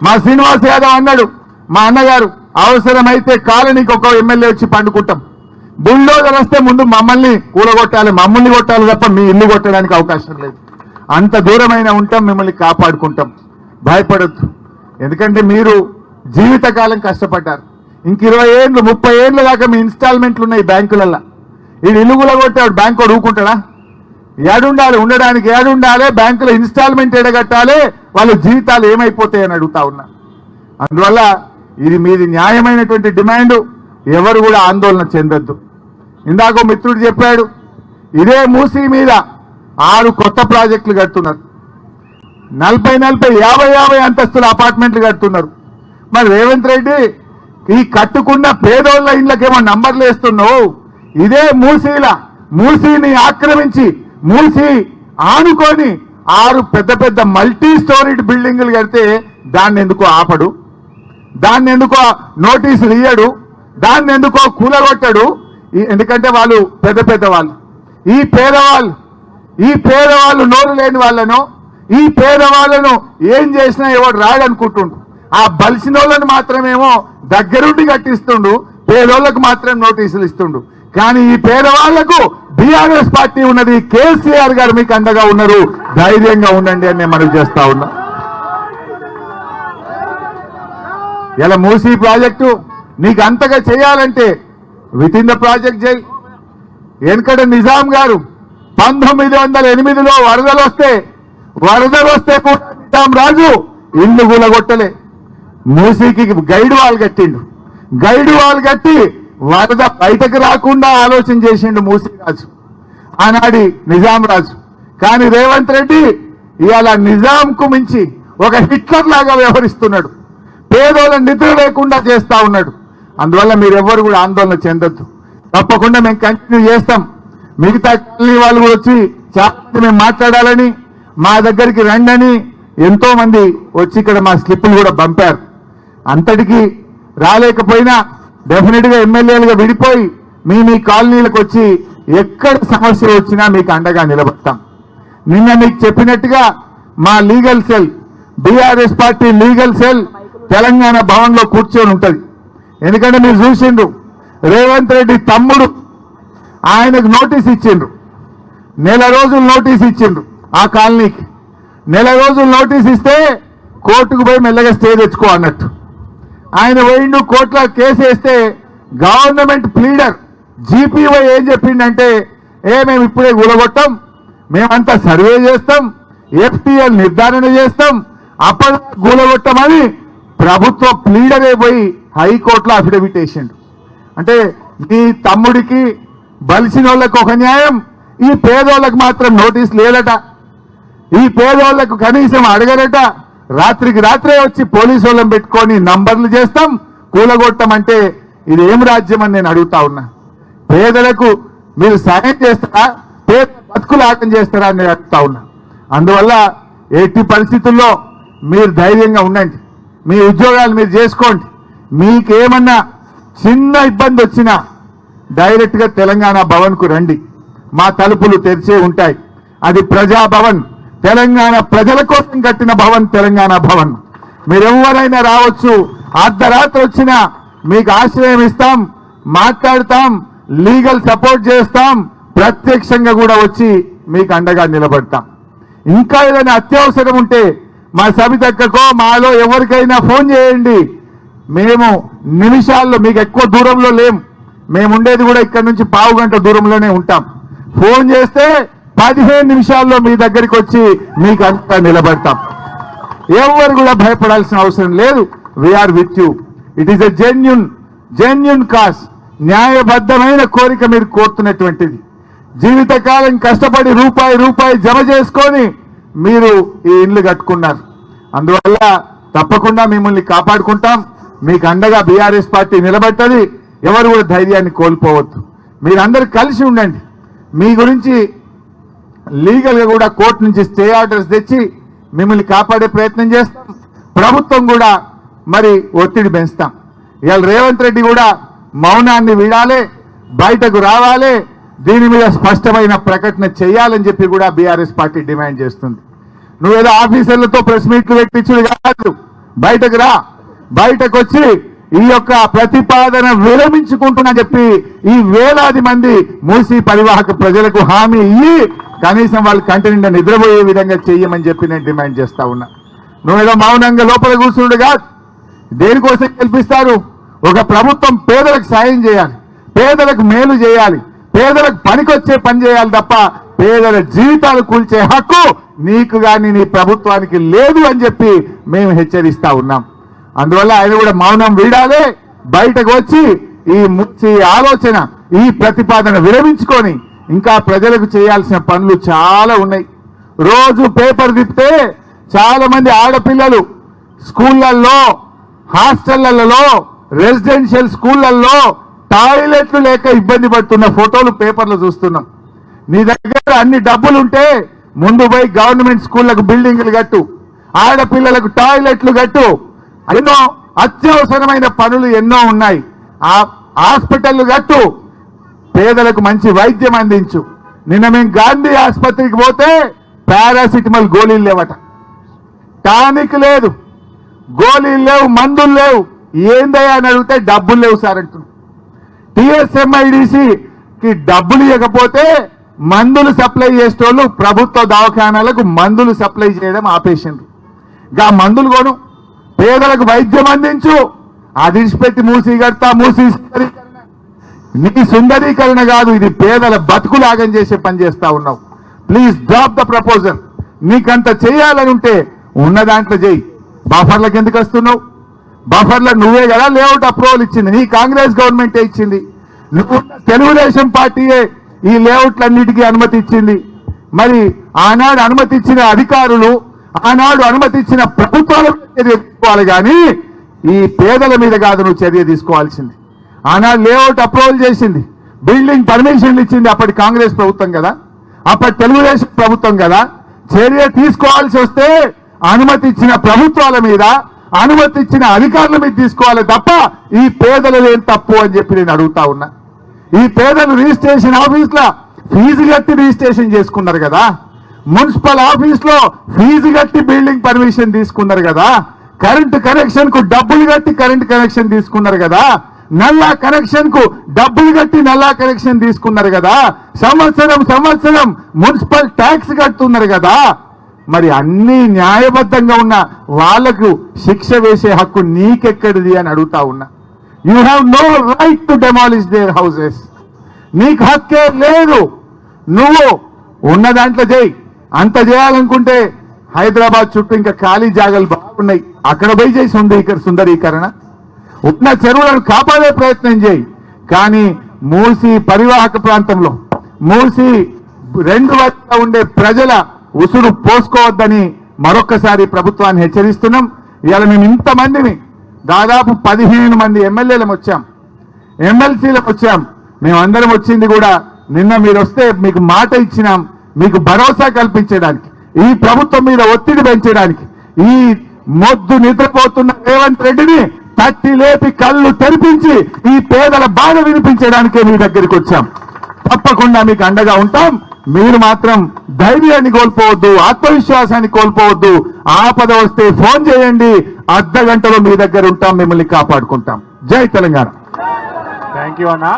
మా శ్రీనివాస్ యాదవ్ అన్నాడు, మా అన్నగారు అవసరమైతే కాలనీకి ఒక ఎమ్మెల్యే వచ్చి పండుకుంటాం, బుల్డోజర్ వస్తే ముందు మమ్మల్ని కూలగొట్టాలి, మమ్మల్ని కొట్టాలి తప్ప మీ ఇల్లు కొట్టడానికి అవకాశం లేదు. అంత దూరమైన ఉంటాం, మిమ్మల్ని కాపాడుకుంటాం, భయపడద్దు. ఎందుకంటే మీరు జీవితకాలం కష్టపడ్డారు. ఇంక 20 ఏళ్ళు 30 ఏళ్ళ దాకా మీ ఇన్స్టాల్మెంట్లు ఉన్నాయి బ్యాంకులల్లో. ఈ ఇల్లు కూలగొట్టాడు బ్యాంకు ఊరుకుంటాడా? ఏడుండాలి, ఉండడానికి ఏడుండాలి, బ్యాంకులో ఇన్స్టాల్మెంట్ ఎడగట్టాలి, వాళ్ళ జీవితాలు ఏమైపోతాయని అడుగుతా ఉన్నా. అందువల్ల ఇది మీది న్యాయమైనటువంటి డిమాండ్, ఎవరు కూడా ఆందోళన చెందొద్దు. ఇందాక మిత్రుడు చెప్పాడు, ఇదే మూసీ మీద 6 కొత్త ప్రాజెక్టులు కడుతున్నారు, 40, 50 అంతస్తుల అపార్ట్మెంట్లు కడుతున్నారు. మరి రేవంత్ రెడ్డి ఈ కట్టుకున్న పేదోళ్ళ ఇళ్ళకేమో నంబర్లు వేస్తున్నావు, ఇదే మూసీని ఆక్రమించి మూసీ ఆనుకొని 6 పెద్ద మల్టీ స్టోరీడ్ బిల్డింగులు కడితే దాన్ని ఎందుకో ఆపడు, దాన్ని ఎందుకో నోటీసులు ఇయ్యడు, దాన్ని ఎందుకో కూలగొట్టడు. ఎందుకంటే వాళ్ళు పెద్ద వాళ్ళు. ఈ పేదవాళ్ళు నోరు లేని వాళ్ళను, ఈ పేదవాళ్ళను ఏం చేసినా ఎవడు రాడనుకుంటుండు. ఆ బలిసిన వాళ్ళని మాత్రమేమో దగ్గరుండి కట్టిస్తుండు, పేదోళ్లకు మాత్రం నోటీసులు ఇస్తుండు. కానీ ఈ పేదవాళ్లకు బీఆర్ఎస్ పార్టీ ఉన్నది, కేసీఆర్ గారు మీకు అండగా ఉన్నారు, ధైర్యంగా ఉండండి అని నేను మనవి చేస్తా ఉన్నా. ఇలా మూసీ ప్రాజెక్టు నీకు అంతగా చేయాలంటే విత్ ఇన్ ద ప్రాజెక్ట్ చేయి. వెనకట నిజాం గారు 1908లో వరదలు వస్తే కూడా నిజాం రాజు ఇల్లు కూలగొట్టలే, మూసీకి గైడ్ వాల్ కట్టిండు. గైడ్ వాల్ కట్టి వరద బయటకు రాకుండా ఆలోచన చేసిండు మూసీ రాజు, ఆనాడి నిజాం రాజు. కానీ రేవంత్ రెడ్డి ఇవాళ నిజాంకు మించి ఒక హిట్లర్ లాగా వ్యవహరిస్తున్నాడు, పేదోళ్ళని నిద్ర లేకుండా చేస్తా ఉన్నాడు. అందువల్ల మీరెవ్వరు కూడా ఆందోళన చెందొద్దు, తప్పకుండా మేము కంటిన్యూ చేస్తాం. మిగతా కాలనీ వాళ్ళు కూడా వచ్చి చాలా మంది మేము మాట్లాడాలని మా దగ్గరికి రండని ఎంతో మంది వచ్చి ఇక్కడ మా స్లిప్పులు కూడా పంపారు. అంతటికి రాలేకపోయినా డెఫినెట్ గా ఎమ్మెల్యేలుగా విడిపోయి మీ కాలనీలకు వచ్చి ఎక్కడ సమస్య వచ్చినా మీకు అండగా నిలబడతాం. నిన్న మీకు చెప్పినట్టుగా మా legal cell, BRS party legal cell Telangana Bhavan లో కూర్చొని ఉంటది. ఎందుకంటే మీరు చూసిండ్రు, రేవంత్ రెడ్డి తమ్ముడు ఆయనకు నోటీస్ ఇచ్చిండ్రు, 1 నెల రోజులు నోటీస్ ఇచ్చిండ్రు. ఆ కాలనీకి 1 నెల రోజులు నోటీస్ ఇస్తే కోర్టుకు పోయి మెల్లగా స్టే తెచ్చుకో అన్నట్టు ఆయన పోయిండు. కోర్టులో కేసు వేస్తే గవర్నమెంట్ ప్లీడర్ జీపీవై ఏం చెప్పిండంటే, మేము ఇప్పుడే కూలగొట్టాం, మేమంతా సర్వే చేస్తాం, ఎఫ్టీఎల్ నిర్ధారణ చేస్తాం, అప్పటి కూలగొట్టమని ప్రభుత్వ ప్లీడరే పోయి హైకోర్టులో అఫిడవిట్ వేసిండు. అంటే మీ తమ్ముడికి బలిసిన వాళ్ళకు ఒక న్యాయం, ఈ పేదోళ్ళకు మాత్రం నోటీస్ లేదట, ఈ పేదోళ్లకు కనీసం అడగరట. రాత్రికి రాత్రే వచ్చి పోలీసు వాళ్ళని పెట్టుకొని నంబర్లు చేస్తాం, కూలగొట్టమంటే ఇది ఏం రాజ్యం అని నేను అడుగుతా ఉన్నా. పేదలకు మీరు సాయం చేస్తారా, పేద బతుకులు ఆటం చేస్తారా అని నేను అడుగుతా ఉన్నా. అందువల్ల ఎట్టి పరిస్థితుల్లో మీరు ధైర్యంగా ఉండండి, మీ ఉద్యోగాలు మీరు చేసుకోండి. మీకేమన్నా చిన్న ఇబ్బంది వచ్చినా డైరెక్ట్ గా తెలంగాణ భవన్ కు రండి, మా తలుపులు తెరిచే ఉంటాయి. అది ప్రజాభవన్, తెలంగాణ ప్రజల కోసం కట్టిన భవన్, తెలంగాణ భవన్. మీరెవరైనా రావచ్చు, అర్ధరాత్రి వచ్చినా మీకు ఆశ్రయం ఇస్తాం, మాట్లాడతాం, లీగల్ సపోర్ట్ చేస్తాం, ప్రత్యక్షంగా కూడా వచ్చి మీకు అండగా నిలబడతాం. ఇంకా ఏదైనా అత్యవసరం ఉంటే మా సబితక్కకో మాలో ఎవరికైనా ఫోన్ చేయండి. మేము నిమిషాల్లో, మీకు ఎక్కువ దూరంలో లేం, మేము ఉండేది కూడా ఇక్కడ నుంచి 1/2 గంట దూరంలోనే ఉంటాం. ఫోన్ చేస్తే 15 నిమిషాల్లో మీ దగ్గరికి వచ్చి మీకు అంతా నిలబడతాం. ఎవరు కూడా భయపడాల్సిన అవసరం లేదు. We're with you. It is a genuine cause, న్యాయబద్ధమైన కోరిక మీరు కోరుతున్నటువంటిది. జీవితకాలం కష్టపడి రూపాయి జమ చేసుకొని మీరు ఈ ఇల్లు కట్టుకున్నారు. అందువల్ల తప్పకుండా మిమ్మల్ని కాపాడుకుంటాం, మీకు అండగా బీఆర్ఎస్ పార్టీ నిలబెట్టది. ఎవరు కూడా ధైర్యాన్ని కోల్పోవద్దు. మీరందరూ కలిసి ఉండండి. మీ గురించి లీగల్ గా కూడా కోర్టు నుంచి స్టే ఆర్డర్స్ తెచ్చి మిమ్మల్ని కాపాడే ప్రయత్నం చేస్తాం. ప్రభుత్వం కూడా మరి ఒత్తిడి పెంచుతాం. ఇవాళ రేవంత్ రెడ్డి కూడా మౌనాన్ని వీడాలి, బయటకు రావాలి, దీని మీద స్పష్టమైన ప్రకటన చేయాలని చెప్పి కూడా బీఆర్ఎస్ పార్టీ డిమాండ్ చేస్తుంది. నువ్వేదో ఆఫీసర్లతో ప్రెస్ మీట్లు పెట్టించుడు కాదు, బయటకు రా, బయటకు వచ్చి ఈ యొక్క ప్రతిపాదన విరమించుకుంటున్నా చెప్పి ఈ వేలాది మంది మూసీ పరివాహక ప్రజలకు హామీ ఇయ్యి కనీసం వాళ్ళు కంటి నిండా నిద్రపోయే విధంగా చెయ్యమని చెప్పి నేను డిమాండ్ చేస్తా ఉన్నా. నువ్వేదో మౌనంగా లోపల కూర్చుండు కాదు. దేనికోసం గెలిపిస్తారు? ఒక ప్రభుత్వం పేదలకు సాయం చేయాలి, పేదలకు మేలు చేయాలి, పేదలకు పనికొచ్చే పని చేయాలి తప్ప పేదల జీవితాలు కూల్చే హక్కు నీకు కానీ నీ ప్రభుత్వానికి లేదు అని చెప్పి మేము హెచ్చరిస్తా ఉన్నాం. అందువల్ల ఆయన కూడా మౌనం వీడాలి, బయటకు వచ్చి ఈ ఆలోచన ఈ ప్రతిపాదన విరమించుకొని ఇంకా ప్రజలకు చేయాల్సిన పనులు చాలా ఉన్నాయి. రోజు పేపర్ తిప్పితే చాలా మంది ఆడపిల్లలు స్కూళ్లలో, హాస్టళ్లలో, రెసిడెన్షియల్ స్కూళ్లలో టాయిలెట్లు లేక ఇబ్బంది పడుతున్న ఫోటోలు పేపర్లు చూస్తున్నాం. నీ దగ్గర అన్ని డబ్బులుంటే ముందు పోయి గవర్నమెంట్ స్కూళ్లకు బిల్డింగ్లు కట్టు, ఆడపిల్లలకు టాయిలెట్లు కట్టు, ఎన్నో అత్యవసరమైన పనులు ఎన్నో ఉన్నాయి. ఆ హాస్పిటల్ కట్టు, పేదలకు మంచి వైద్యం అందించు. నిన్న మేము గాంధీ ఆసుపత్రికి పోతే పారాసిటమాల్ గోళీలు లేవట, టానిక్ లేదు, గోళీలు లేవు, మందులు లేవు. ఏందయ్యా అని అడిగితే డబ్బులు లేవు సార్ అంటున్నారు. టీఎస్ఎంఐడిసికి డబ్బులు ఇవ్వకపోతే మందులు సప్లై చేసేటోళ్ళు ప్రభుత్వ దవాఖానాలకు మందులు సప్లై చేయడం ఆపేసిండ్రు. గా మందులు కొను, పేదలకు వైద్యం అందించు. అది విడిచిపెట్టి మూసీ కడతా, మూసీ సుందరీకరణ. నీ సుందరీకరణ కాదు, ఇది పేదల బతుకులాగం చేసే పని చేస్తా ఉన్నావు. Please drop the proposal. నీకంత చేయాలని ఉంటే ఉన్న దాంట్లో చేయి. బఫర్లకు ఎందుకు వస్తున్నావు? బఫర్లకు నువ్వే కదా లేఅవుట్ అప్రూవల్ ఇచ్చింది, నీ కాంగ్రెస్ గవర్నమెంటే ఇచ్చింది. నువ్వు తెలుగుదేశం పార్టీయే ఈ లేఅవుట్లన్నిటికీ అనుమతి ఇచ్చింది. మరి ఆనాడు అనుమతి ఇచ్చిన అధికారులు, ఆనాడు అనుమతి ఇచ్చిన ప్రభుత్వాల చర్య తీసుకోవాలి కానీ ఈ పేదల మీద కాదు నువ్వు చర్య తీసుకోవాల్సింది. ఆనాడు లేఅవుట్ అప్రూవల్ చేసింది, బిల్డింగ్ పర్మిషన్లు ఇచ్చింది అప్పటి కాంగ్రెస్ ప్రభుత్వం కదా, అప్పటి తెలుగుదేశం ప్రభుత్వం కదా. చర్య తీసుకోవాల్సి వస్తే అనుమతి ఇచ్చిన ప్రభుత్వాల మీద, అనుమతి ఇచ్చిన అధికారుల మీద తీసుకోవాలి తప్ప ఈ పేదలు ఏం తప్పు అని చెప్పి నేను అడుగుతా ఉన్నా. ఈ పేదలు రిజిస్ట్రేషన్ ఆఫీస్లో ఫీజు కట్టి రిజిస్ట్రేషన్ చేసుకున్నారు కదా, మున్సిపల్ ఆఫీస్లో ఫీజు కట్టి బిల్డింగ్ పర్మిషన్ తీసుకున్నారు కదా, కరెంటు కనెక్షన్ కు డబ్బులు కట్టి కరెంటు కనెక్షన్ తీసుకున్నారు కదా, నల్లా కనెక్షన్ కు డబ్బులు కట్టి నల్లా కనెక్షన్ తీసుకున్నారు కదా, సంవత్సరం మున్సిపల్ ట్యాక్స్ కడుతున్నారు కదా. మరి అన్ని న్యాయబద్ధంగా ఉన్న వాళ్లకు శిక్ష వేసే హక్కు నీకెక్కడిది అని అడుగుతా ఉన్నా. You have no right to demolish their houses. నీకు హక్కే లేదు. నువ్వు ఉన్న దాంట్లో చేయి. అంత చేయాలనుకుంటే హైదరాబాద్ చుట్టూ ఇంకా ఖాళీ జాగాలు బాగున్నాయి, అక్కడ పోయి చేయి సుందరీకరణ. ఉన్న చెరువులను కాపాడే ప్రయత్నం చేయి. కానీ మూసీ పరివాహక ప్రాంతంలో, మూసీ రెండు వైపులా ఉండే ప్రజల ఉసురు పోసుకోవద్దని మరొక్కసారి ప్రభుత్వాన్ని హెచ్చరిస్తున్నాం. ఇవాళ మేము ఇంతమందిని, దాదాపు 15 మంది ఎమ్మెల్యేలం వచ్చాం, ఎమ్మెల్సీలకు వచ్చాం. మేమందరం వచ్చింది కూడా నిన్న మీరు వస్తే మీకు మాట ఇచ్చినాం, మీకు భరోసా కల్పించడానికి, ఈ ప్రభుత్వం మీద ఒత్తిడి పెంచడానికి, ఈ మొద్దు నిద్రపోతున్న రేవంత్ రెడ్డిని తట్టి లేపి కళ్ళు తెరిపించి ఈ పేదల బాధ వినిపించడానికే మీ దగ్గరికి వచ్చాం. తప్పకుండా మీకు అండగా ఉంటాం. మీరు మాత్రం ధైర్యాన్ని కోల్పోవద్దు, ఆత్మవిశ్వాసాన్ని కోల్పోవద్దు. ఆపద వస్తే ఫోన్ చేయండి, అర్ధ గంటలో మీ దగ్గర ఉంటాం, మిమ్మల్ని కాపాడుకుంటాం. జై తెలంగాణ. థ్యాంక్ యూ అన్నా.